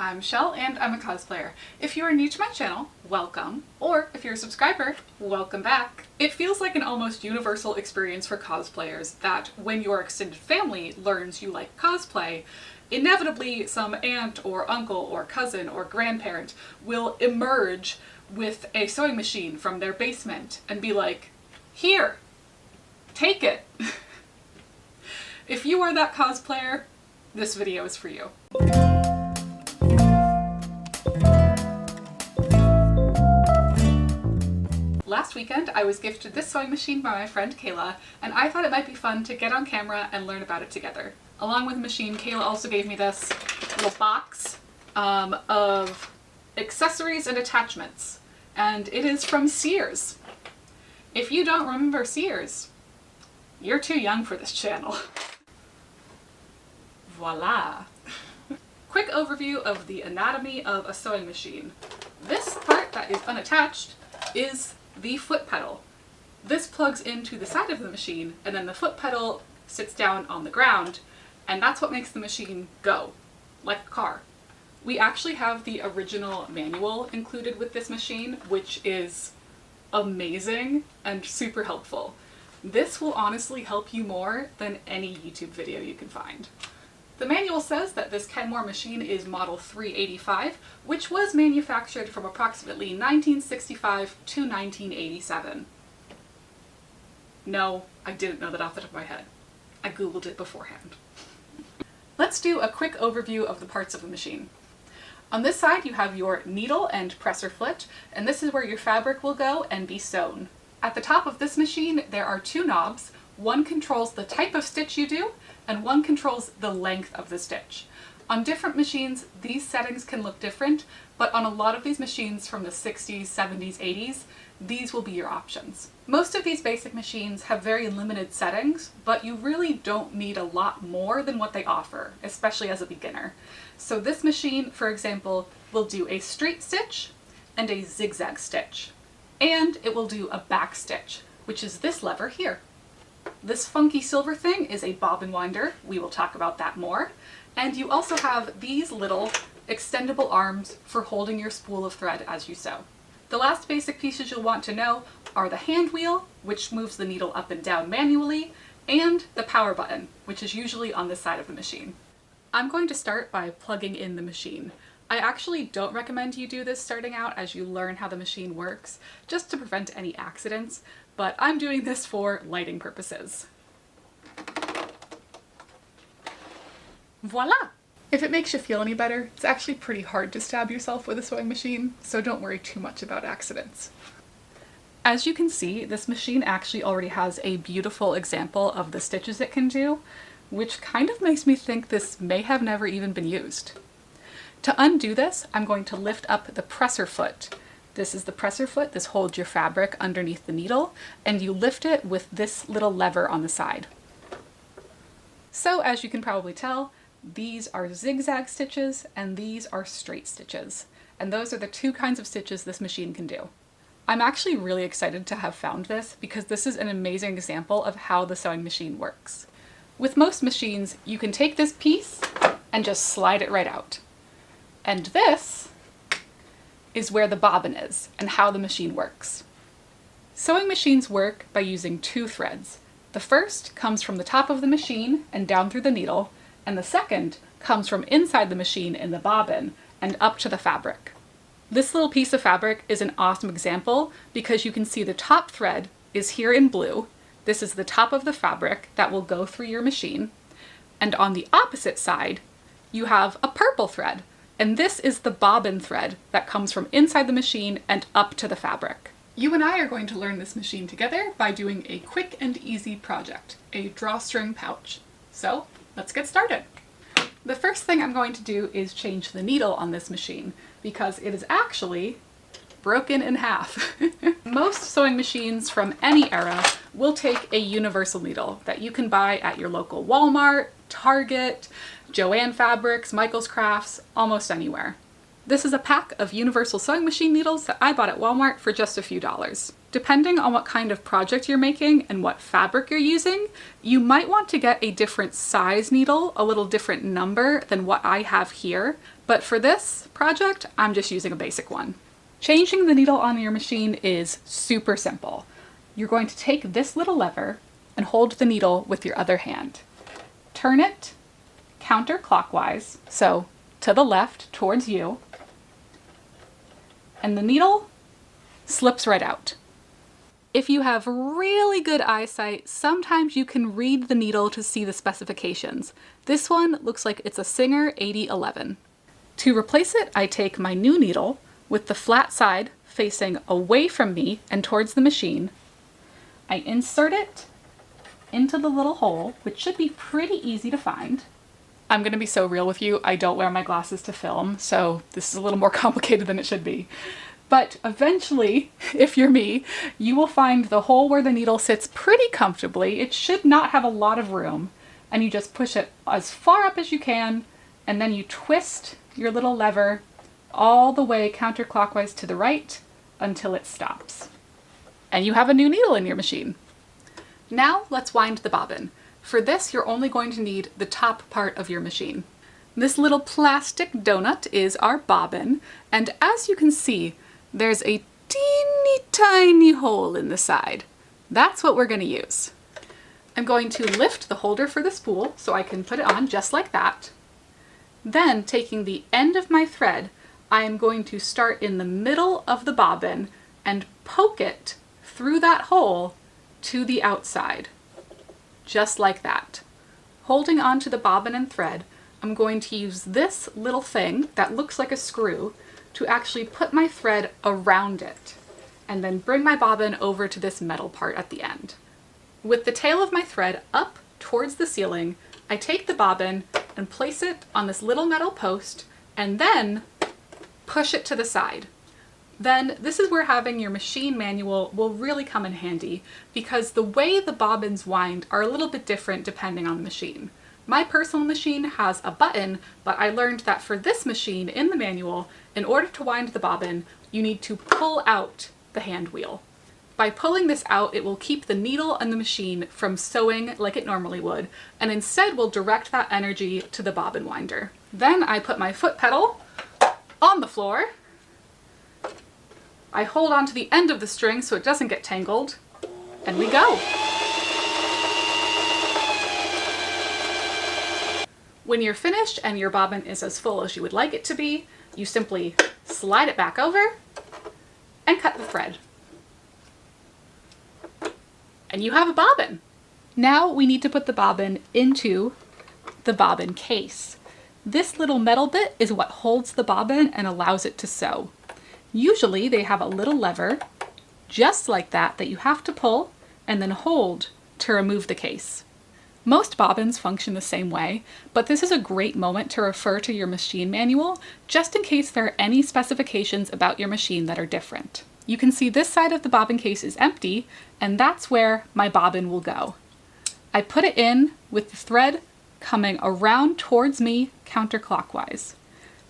I'm Shell and I'm a cosplayer. If you are new to my channel, welcome, or if you're a subscriber, welcome back. It feels like an almost universal experience for cosplayers that when your extended family learns you like cosplay, inevitably some aunt or uncle or cousin or grandparent will emerge with a sewing machine from their basement and be like, "Here, take it." If you are that cosplayer, this video is for you. Last weekend, I was gifted this sewing machine by my friend Kayla, and I thought it might be fun to get on camera and learn about it together. Along with the machine, Kayla also gave me this little box of accessories and attachments, and it is from Sears. If you don't remember Sears, you're too young for this channel. Voila! Quick overview of the anatomy of a sewing machine. This part that is unattached is the foot pedal. This plugs into the side of the machine, and then the foot pedal sits down on the ground, and that's what makes the machine go, like a car. We actually have the original manual included with this machine, which is amazing and super helpful. This will honestly help you more than any YouTube video you can find. The manual says that this Kenmore machine is model 385, which was manufactured from approximately 1965 to 1987. No, I didn't know that off the top of my head. I googled it beforehand. Let's do a quick overview of the parts of the machine. On this side you have your needle and presser foot, and this is where your fabric will go and be sewn. At the top of this machine there are two knobs. One controls the type of stitch you do, and one controls the length of the stitch. On different machines, these settings can look different, but on a lot of these machines from the 60s, 70s, 80s, these will be your options. Most of these basic machines have very limited settings, but you really don't need a lot more than what they offer, especially as a beginner. So this machine, for example, will do a straight stitch and a zigzag stitch. And it will do a back stitch, which is this lever here. This funky silver thing is a bobbin winder. We will talk about that more. And you also have these little extendable arms for holding your spool of thread as you sew. The last basic pieces you'll want to know are the hand wheel, which moves the needle up and down manually, and the power button, which is usually on this side of the machine. I'm going to start by plugging in the machine. I actually don't recommend you do this starting out as you learn how the machine works, just to prevent any accidents, but I'm doing this for lighting purposes. Voila! If it makes you feel any better, it's actually pretty hard to stab yourself with a sewing machine, so don't worry too much about accidents. As you can see, this machine actually already has a beautiful example of the stitches it can do, which kind of makes me think this may have never even been used. To undo this, I'm going to lift up the presser foot. This is the presser foot. This holds your fabric underneath the needle, and you lift it with this little lever on the side. So as you can probably tell, these are zigzag stitches and these are straight stitches. And those are the two kinds of stitches this machine can do. I'm actually really excited to have found this because this is an amazing example of how the sewing machine works. With most machines, you can take this piece and just slide it right out. And this is where the bobbin is and how the machine works. Sewing machines work by using two threads. The first comes from the top of the machine and down through the needle, and the second comes from inside the machine in the bobbin and up to the fabric. This little piece of fabric is an awesome example because you can see the top thread is here in blue. This is the top of the fabric that will go through your machine. And on the opposite side, you have a purple thread. And this is the bobbin thread that comes from inside the machine and up to the fabric. You and I are going to learn this machine together by doing a quick and easy project, a drawstring pouch. So let's get started. The first thing I'm going to do is change the needle on this machine because it is actually broken in half. Most sewing machines from any era will take a universal needle that you can buy at your local Walmart, Target, Joann Fabrics, Michael's Crafts, almost anywhere. This is a pack of universal sewing machine needles that I bought at Walmart for just a few dollars. Depending on what kind of project you're making and what fabric you're using, you might want to get a different size needle, a little different number than what I have here. But for this project, I'm just using a basic one. Changing the needle on your machine is super simple. You're going to take this little lever and hold the needle with your other hand. Turn it counterclockwise, so to the left towards you, and the needle slips right out. If you have really good eyesight, sometimes you can read the needle to see the specifications. This one looks like it's a Singer 8011. To replace it, I take my new needle with the flat side facing away from me and towards the machine. I insert it into the little hole, which should be pretty easy to find. I'm gonna be so real with you, I don't wear my glasses to film, so this is a little more complicated than it should be. But eventually, if you're me, you will find the hole where the needle sits pretty comfortably. It should not have a lot of room, and you just push it as far up as you can, and then you twist your little lever all the way counterclockwise to the right until it stops. And you have a new needle in your machine. Now let's wind the bobbin. For this, you're only going to need the top part of your machine. This little plastic donut is our bobbin, and as you can see, there's a teeny tiny hole in the side. That's what we're going to use. I'm going to lift the holder for the spool so I can put it on just like that. Then, taking the end of my thread, I am going to start in the middle of the bobbin and poke it through that hole to the outside. Just like that. Holding onto the bobbin and thread, I'm going to use this little thing that looks like a screw to actually put my thread around it, and then bring my bobbin over to this metal part at the end. With the tail of my thread up towards the ceiling, I take the bobbin and place it on this little metal post, and then push it to the side. Then this is where having your machine manual will really come in handy, because the way the bobbins wind are a little bit different depending on the machine. My personal machine has a button, but I learned that for this machine in the manual, in order to wind the bobbin, you need to pull out the hand wheel. By pulling this out, it will keep the needle and the machine from sewing like it normally would, and instead will direct that energy to the bobbin winder. Then I put my foot pedal on the floor. I hold on to the end of the string so it doesn't get tangled, and we go. When you're finished and your bobbin is as full as you would like it to be, you simply slide it back over and cut the thread. And you have a bobbin. Now we need to put the bobbin into the bobbin case. This little metal bit is what holds the bobbin and allows it to sew. Usually they have a little lever, just like that, that you have to pull and then hold to remove the case. Most bobbins function the same way, but this is a great moment to refer to your machine manual, just in case there are any specifications about your machine that are different. You can see this side of the bobbin case is empty, and that's where my bobbin will go. I put it in with the thread coming around towards me counterclockwise.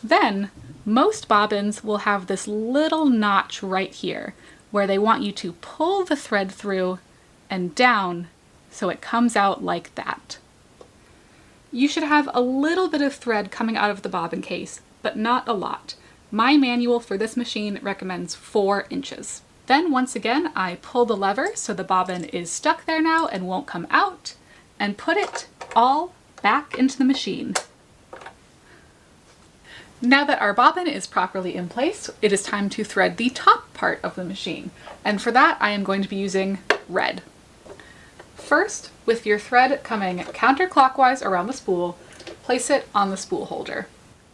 Then, most bobbins will have this little notch right here, where they want you to pull the thread through and down so it comes out like that. You should have a little bit of thread coming out of the bobbin case, but not a lot. My manual for this machine recommends 4 inches. Then once again, I pull the lever so the bobbin is stuck there now and won't come out, and put it all back into the machine. Now that our bobbin is properly in place, it is time to thread the top part of the machine. And for that, I am going to be using red. First, with your thread coming counterclockwise around the spool, place it on the spool holder.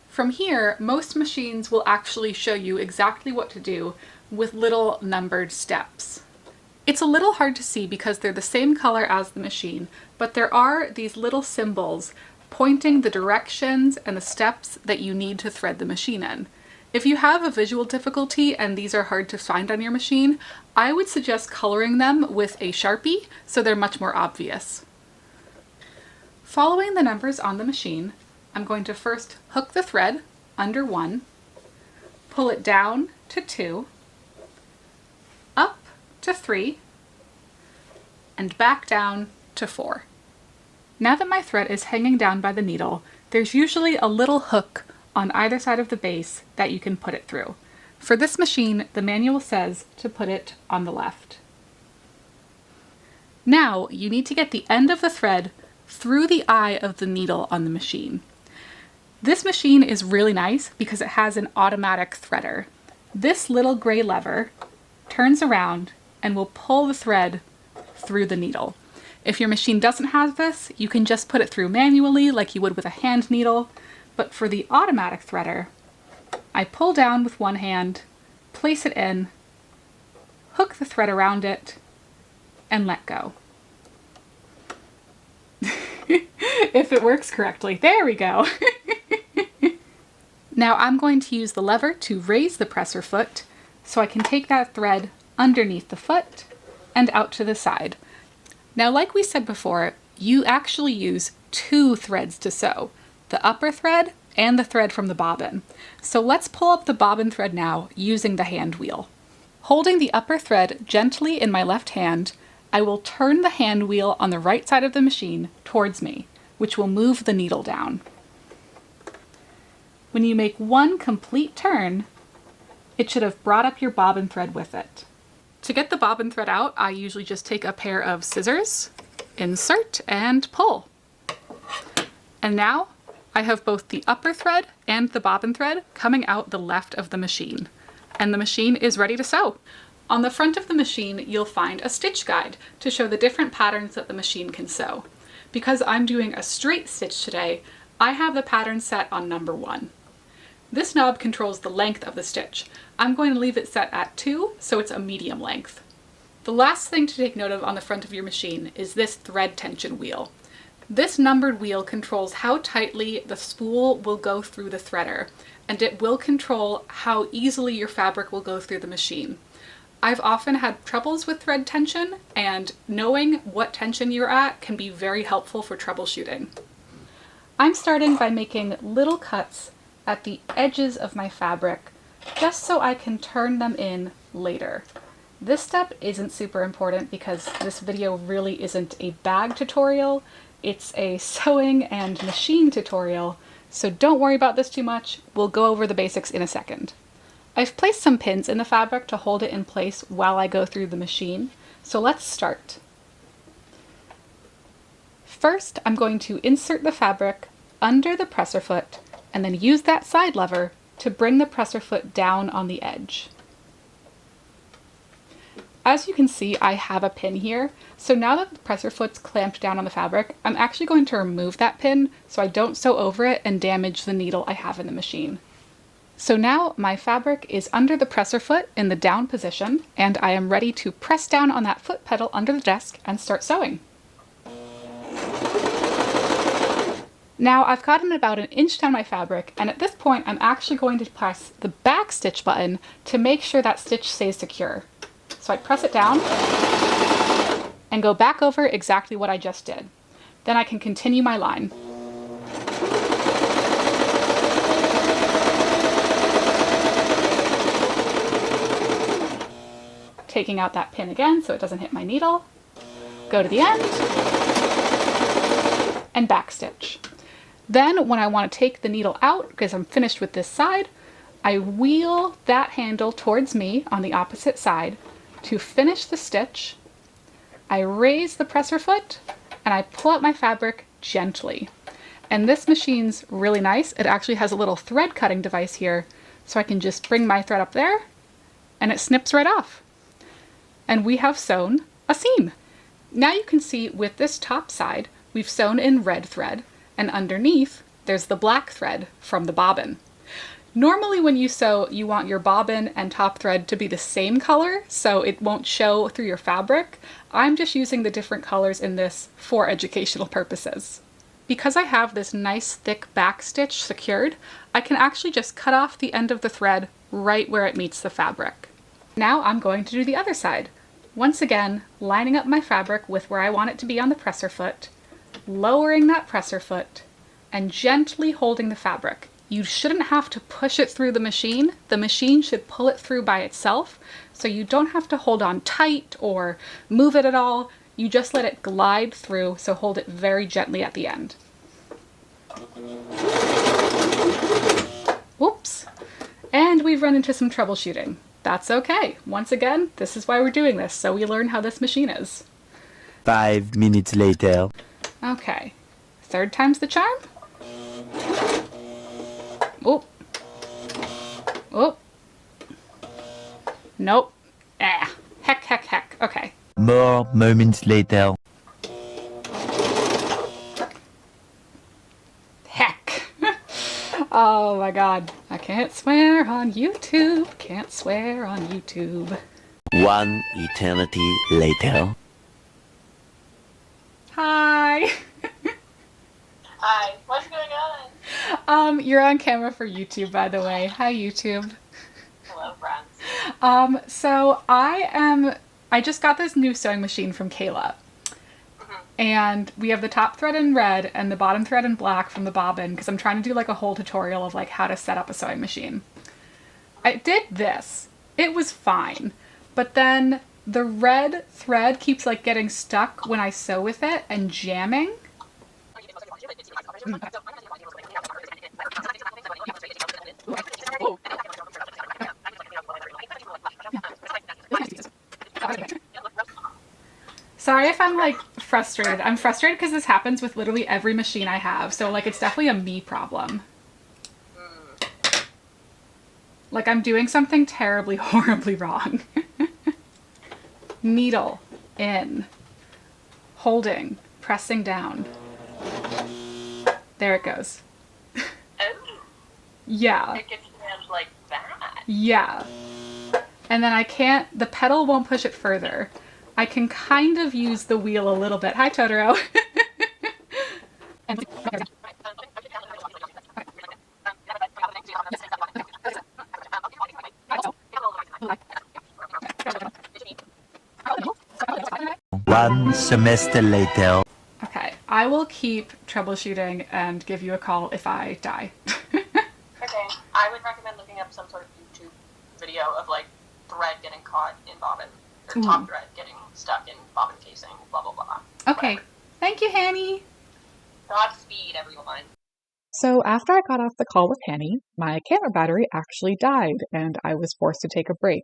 From here, most machines will actually show you exactly what to do with little numbered steps. It's a little hard to see because they're the same color as the machine, but there are these little symbols pointing the directions and the steps that you need to thread the machine in. If you have a visual difficulty and these are hard to find on your machine, I would suggest coloring them with a Sharpie so they're much more obvious. Following the numbers on the machine, I'm going to first hook the thread under 1, pull it down to 2, up to 3, and back down to 4. Now that my thread is hanging down by the needle, there's usually a little hook on either side of the base that you can put it through. For this machine, the manual says to put it on the left. Now you need to get the end of the thread through the eye of the needle on the machine. This machine is really nice because it has an automatic threader. This little gray lever turns around and will pull the thread through the needle. If your machine doesn't have this, you can just put it through manually like you would with a hand needle. But for the automatic threader, I pull down with one hand, place it in, hook the thread around it, and let go. If it works correctly. There we go. Now I'm going to use the lever to raise the presser foot so I can take that thread underneath the foot and out to the side. Now, like we said before, you actually use 2 threads to sew, the upper thread and the thread from the bobbin. So let's pull up the bobbin thread now using the hand wheel. Holding the upper thread gently in my left hand, I will turn the hand wheel on the right side of the machine towards me, which will move the needle down. When you make one complete turn, it should have brought up your bobbin thread with it. To get the bobbin thread out, I usually just take a pair of scissors, insert, and pull. And now I have both the upper thread and the bobbin thread coming out the left of the machine, and the machine is ready to sew. On the front of the machine, you'll find a stitch guide to show the different patterns that the machine can sew. Because I'm doing a straight stitch today, I have the pattern set on number 1. This knob controls the length of the stitch. I'm going to leave it set at 2, so it's a medium length. The last thing to take note of on the front of your machine is this thread tension wheel. This numbered wheel controls how tightly the spool will go through the threader, and it will control how easily your fabric will go through the machine. I've often had troubles with thread tension, and knowing what tension you're at can be very helpful for troubleshooting. I'm starting by making little cuts at the edges of my fabric, just so I can turn them in later. This step isn't super important because this video really isn't a bag tutorial, it's a sewing and machine tutorial, so don't worry about this too much, we'll go over the basics in a second. I've placed some pins in the fabric to hold it in place while I go through the machine, so let's start. First, I'm going to insert the fabric under the presser foot and then use that side lever to bring the presser foot down on the edge. As you can see, I have a pin here, so now that the presser foot's clamped down on the fabric, I'm actually going to remove that pin so I don't sew over it and damage the needle I have in the machine. So now my fabric is under the presser foot in the down position, and I am ready to press down on that foot pedal under the desk and start sewing. Now I've gotten about an inch down my fabric, and at this point I'm actually going to press the back stitch button to make sure that stitch stays secure. So I press it down and go back over exactly what I just did. Then I can continue my line. Taking out that pin again so it doesn't hit my needle. Go to the end and back stitch. Then when I want to take the needle out, because I'm finished with this side, I wheel that handle towards me on the opposite side to finish the stitch. I raise the presser foot and I pull out my fabric gently. And this machine's really nice. It actually has a little thread cutting device here, so I can just bring my thread up there and it snips right off. And we have sewn a seam. Now you can see with this top side, we've sewn in red thread, and underneath there's the black thread from the bobbin. Normally when you sew, you want your bobbin and top thread to be the same color so it won't show through your fabric. I'm just using the different colors in this for educational purposes. Because I have this nice thick back stitch secured, I can actually just cut off the end of the thread right where it meets the fabric. Now I'm going to do the other side. Once again, lining up my fabric with where I want it to be on the presser foot, lowering that presser foot, and gently holding the fabric. You shouldn't have to push it through the machine. The machine should pull it through by itself, so you don't have to hold on tight or move it at all. You just let it glide through, so hold it very gently at the end. Whoops. And we've run into some troubleshooting. That's okay. Once again, this is why we're doing this, so we learn how this machine is. 5 minutes later. Okay. Third time's the charm? Oh. Oh. Nope. Ah. Heck, heck, heck. Okay. More moments later. Heck. Oh my god. I can't swear on YouTube. Can't swear on YouTube. 1 eternity later. Hi. Hi, what's going on? You're on camera for YouTube, by the way. Hi, YouTube. Hello, friends. So I just got this new sewing machine from Kayla. And we have the top thread in red and the bottom thread in black from the bobbin, because I'm trying to do like a whole tutorial of like how to set up a sewing machine. I did this. It was fine. But then the red thread keeps like getting stuck when I sew with it and jamming. Sorry if I'm like frustrated. I'm frustrated because this happens with literally every machine I have. So like it's definitely a me problem. Like I'm doing something terribly, horribly wrong. Needle in, holding, pressing down. There it goes. Oh, Yeah. it gets jammed like that. Yeah. And then I can't, the pedal won't push it further. I can kind of use the wheel a little bit. Hi, Totoro. One semester later. Okay, I will keep troubleshooting and give you a call if I die. Okay, I would recommend looking up some sort of YouTube video of like thread getting caught in bobbin, or top thread getting stuck in bobbin casing, blah blah blah. Okay, thank you, Hanny. Godspeed, everyone. So after I got off the call with Hanny, my camera battery actually died and I was forced to take a break.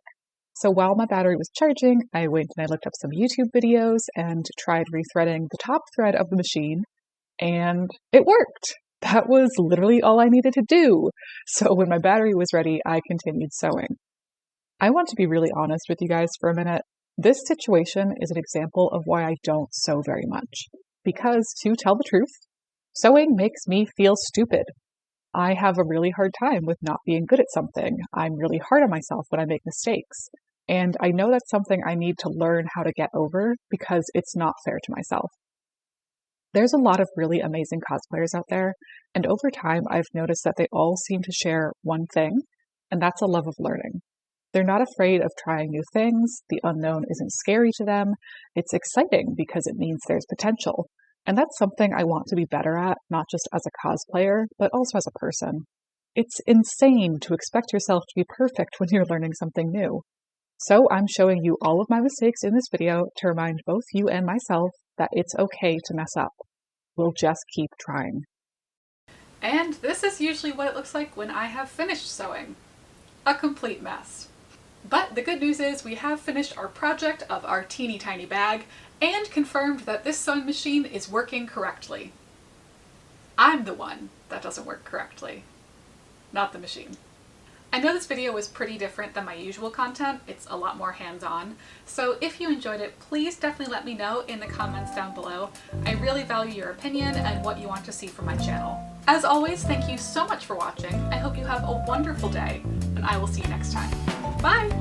So while my battery was charging, I went and I looked up some YouTube videos and tried rethreading the top thread of the machine, and it worked. That was literally all I needed to do. So when my battery was ready, I continued sewing. I want to be really honest with you guys for a minute. This situation is an example of why I don't sew very much. Because, to tell the truth, sewing makes me feel stupid. I have a really hard time with not being good at something. I'm really hard on myself when I make mistakes. And I know that's something I need to learn how to get over because it's not fair to myself. There's a lot of really amazing cosplayers out there, and over time I've noticed that they all seem to share one thing, and that's a love of learning. They're not afraid of trying new things, the unknown isn't scary to them, it's exciting because it means there's potential. And that's something I want to be better at, not just as a cosplayer, but also as a person. It's insane to expect yourself to be perfect when you're learning something new. So I'm showing you all of my mistakes in this video to remind both you and myself that it's okay to mess up. We'll just keep trying. And this is usually what it looks like when I have finished sewing. A complete mess. But the good news is we have finished our project of our teeny tiny bag and confirmed that this sewing machine is working correctly. I'm the one that doesn't work correctly, not the machine. I know this video was pretty different than my usual content. It's a lot more hands-on. So if you enjoyed it, please definitely let me know in the comments down below. I really value your opinion and what you want to see from my channel. As always, thank you so much for watching. I hope you have a wonderful day, and I will see you next time. Bye!